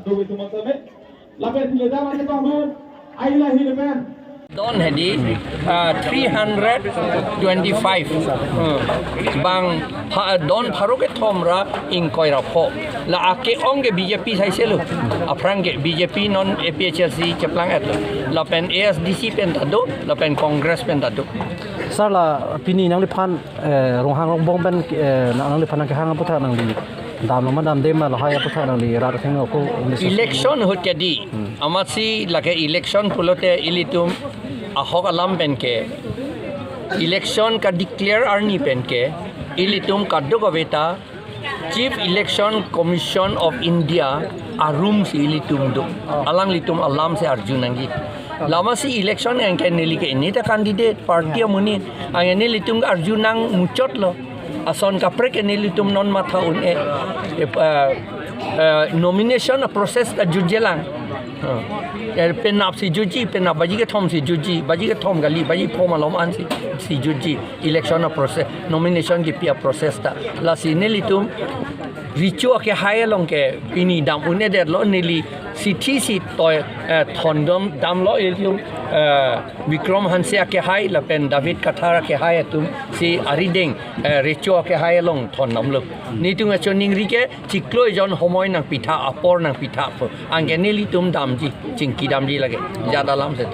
Tunggu teman-teman. Lapen tidak dapat kita mohon. Ailah hidupan. Don hedi 325 bang don pharoke thomra in koirapo la ake onge BJP sai selu aprange BJP non APHLC chaplang at la pen ASDC pen tado la pen Congress pen tado sarla pini nang lipan rong hang rong bong ben nang lipan nang hang putha nang li dam ma dam dem la haya putha nang li ra theng ko election hote di amasi lage election pulote ilitum ahok alam penke election ka declare arni penke ilitum kaddo gaveta Chief Election Commission of India arum si ilitum do alang litum alam se arjunangi lama si election yang kan nilike ini ta candidate party muni ang nilitum arjunang muchot lo ason kapre ke nilitum non matha un nomination process ka jujelang penap si juji penap baji ke thom si juji baji ke thom gali baji phoma lom an si juji election process nomination ki pia process ta la si nelitum richo ke hayalong ke pini dam une der lo neli si thi si toy thondom dam lo elium Vikram Hansia ke hai la pen David Kathara ke hai tum si arideng richo ke hayalong thondom lo ni tunga choning ri ke chikloi jon homoi nang pitha apor nang pitha angge neli tum dam ji chingki dam ji lage jada lam se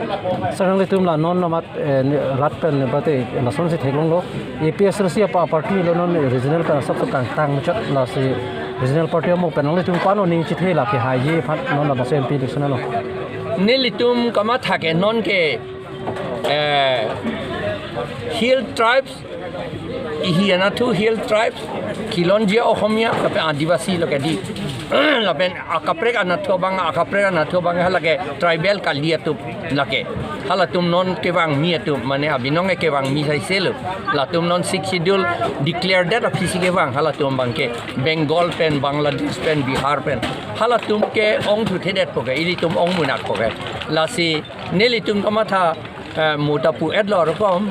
sarang litum la non namat rat pen bate la son se theklong lo APSRC pa party lo non regional ka sab tang tang chat la se regional party mo pen litum pano ning chi thela ke hai ye phat non la base MP election lo nelitum kama thake non ke hill tribes ihiana two hill tribes kilonjia ohomia kape adivasi loke di lapen akaprek anatho bang akaprek anatho bang halake tribal kalia tu lake halatum non kewang mi tu mane abinong kewang mi sai selu latum non six schedule declare that of kewang halatum bangke Bengal pen Bangladesh pen Bihar pen halatum ke ong thu thedet poke ilitum ong munak poke lasi nelitum kamatha motapu edlor kom